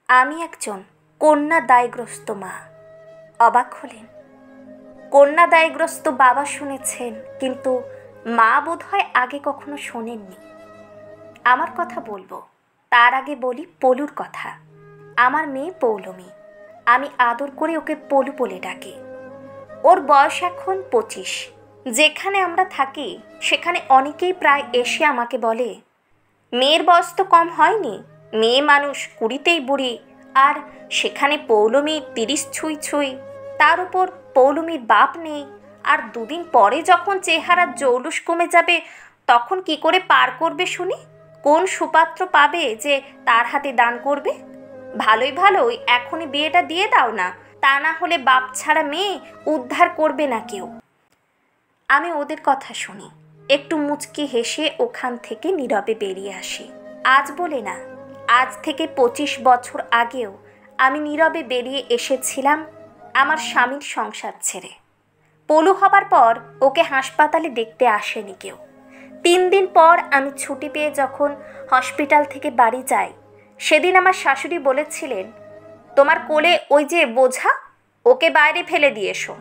আমি একজন কন্যা দায়গ্রস্ত মা। অবাক হলেন? কন্যা দায়গ্রস্ত বাবা শুনেছেন, কিন্তু মা বোধহয় আগে কখনো শোনেননি। আমার কথা বলবো, তার আগে বলি পলুর কথা। আমার মেয়ে পৌলমী, আমি আদর করে ওকে পলু বলে ডাকি। ওর বয়স এখন 25। যেখানে আমরা থাকি সেখানে অনেকেই প্রায় এসে আমাকে বলে, মেয়ের বয়স তো কম হয়নি, মেয়ে মানুষ 20তেই বুড়ি, আর সেখানে পৌলমী 30 ছুঁই ছুঁই। তার উপর পৌলমীর বাপ নেই, আর দুদিন পরে যখন চেহারার জৌলুস কমে যাবে তখন কি করে পার করবে শুনি? কোন সুপাত্র পাবে যে তার হাতে দান করবে? ভালোই ভালোই এখনই বিয়েটা দিয়ে দাও না, তা না হলে বাপ ছাড়া মেয়ে উদ্ধার করবে না কেউ। আমি ওদের কথা শুনি, একটু মুচকি হেসে ওখান থেকে নীরবে বেরিয়ে আসি। আজ বলে না, আজ থেকে 25 বছর আগেও আমি নীরবে বেরিয়ে এসেছিলাম আমার স্বামীর সংসার ছেড়ে। পলু হবার পর ওকে হাসপাতালে দেখতে আসেনি কেউ। 3 দিন পর আমি ছুটি পেয়ে যখন হসপিটাল থেকে বাড়ি যাই, সেদিন আমার শাশুড়ি বলেছিলেন, তোমার কোলে ওই যে বোঝা, ওকে বাইরে ফেলে দিয়েছো।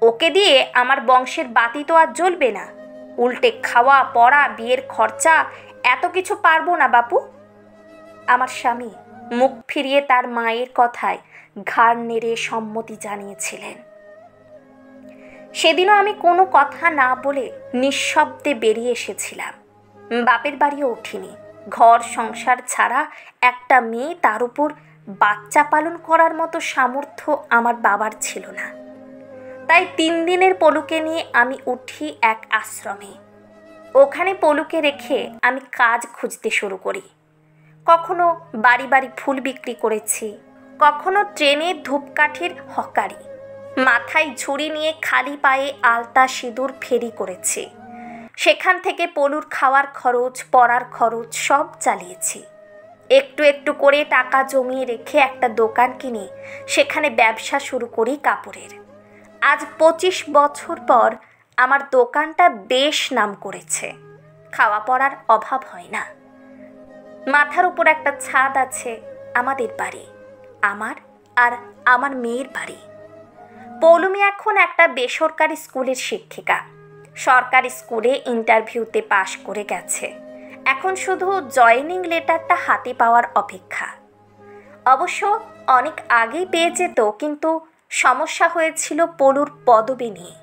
ওকে দিয়ে আমার বংশের বাতি তো আর জ্বলবে না। উল্টে খাওয়া পড়া বিয়ের খরচা এত কিছু পারবো না বাপু। আমার স্বামী মুখ ফিরিয়ে তার মায়ের কথায় ঘাড় নেড়ে সম্মতি জানিয়েছিলেন। সেদিনও আমি কোনো কথা না বলে নিঃশব্দে বেরিয়ে এসেছিলাম। বাপের বাড়িও উঠিনি। ঘর সংসার ছাড়া একটা মেয়ে, তার উপর বাচ্চা পালন করার মতো সামর্থ্য আমার বাবার ছিল না। তাই 3 দিনের পলুকে নিয়ে আমি উঠি এক আশ্রমে। ওখানে পলুকে রেখে আমি কাজ খুঁজতে শুরু করি। কখনো বাড়ি বাড়ি ফুল বিক্রি করেছি, কখনো ট্রেনে ধূপকাঠির হকারি, মাথায় ঝুড়ি নিয়ে খালি পায়ে আলতা সিঁদুর ফেরি করেছি। সেখান থেকে পলুর খাওয়ার খরচ, পড়ার খরচ সব চালিয়েছি। একটু একটু করে টাকা জমিয়ে রেখে একটা দোকান কিনে সেখানে ব্যবসা শুরু করি কাপড়ের। আজ 25 বছর পর আমার দোকানটা বেশ নাম করেছে। খাওয়া পড়ার অভাব হয় না। মাথার উপর একটা ছাদ আছে। আমাদের বাড়ি, আমার আর আমার মেয়ের বাড়ি। পৌলমী এখন একটা বেসরকারি স্কুলের শিক্ষিকা। সরকারি স্কুলে ইন্টারভিউতে পাশ করে গেছে। এখন শুধু জয়েনিং লেটারটা হাতে পাওয়ার অপেক্ষা। অবশ্য অনেক আগেই পেয়ে যেত, কিন্তু সমস্যা হয়েছিল পলুর পদবি নিয়ে।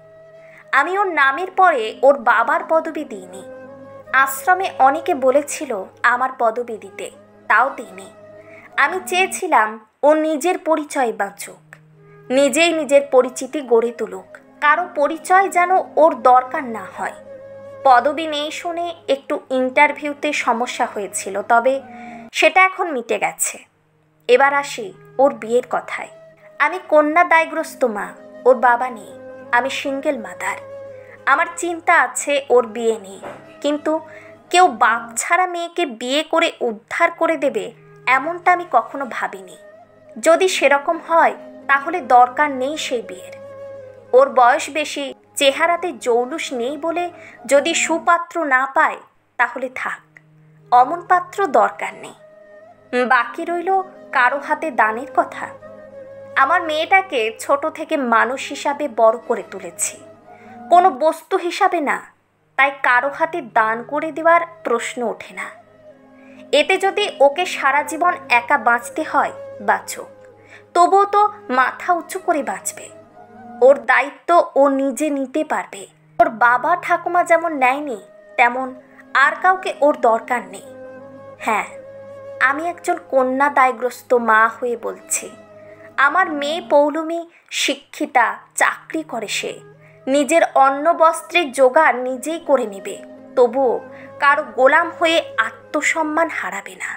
আমি ওর নামের পরে ওর বাবার পদবি দিইনি। আশ্রমে অনেকে বলেছিল আমার পদবি দিতে, তাও দিইনি। আমি চেয়েছিলাম ও নিজের পরিচয় বাঁচুক, নিজেই নিজের পরিচিতি গড়ে তুলুক, কারো পরিচয় যেন ওর দরকার না হয়। পদবি নেই শুনে একটু ইন্টারভিউতে সমস্যা হয়েছিল, তবে সেটা এখন মিটে গেছে। এবার আসি ওর বিয়ের কথায়। আমি কন্যা দায়গ্রস্ত মা, ওর বাবা নেই। আমি সিঙ্গেল মাদার। আমার চিন্তা আছে ওর বিয়ে নেই, কিন্তু কেউ বাপ ছাড়া মেয়েকে বিয়ে করে উদ্ধার করে দেবে এমনটা আমি কখনো ভাবিনি। যদি সেরকম হয় তাহলে দরকার নেই সেই বিয়ের। ওর বয়স বেশি, চেহারাতে জৌলুস নেই বলে যদি সুপাত্র না পায় তাহলে থাক, অমন পাত্র দরকার নেই। বাকি রইল কারো হাতে দানের কথা। আমার মেয়েটাকে ছোট থেকে মানুষ হিসাবে বড় করে তুলেছি, কোনো বস্তু হিসাবে না। তাই কারো হাতে দান করে দেওয়ার প্রশ্ন ওঠে না। এতে যদি ওকে সারা জীবন একা বাঁচতে হয় বাঁচুক, তবুও তো মাথা উঁচু করে বাঁচবে। ওর দায়িত্ব ও নিজে নিতে পারবে। ওর বাবা ঠাকুমা যেমন নেয়নি, তেমন আর কাউকে ওর দরকার নেই। হ্যাঁ, আমি একজন কন্যা দায়গ্রস্ত মা হয়ে বলছি, আমার মেয়ে পৌলমী শিক্ষিতা, চাকরি করে সে, নিজের অন্ন বস্ত্রের জোগাড় নিজেই করে নেবে, তবুও কারো গোলাম হয়ে আত্মসম্মান হারাবে না।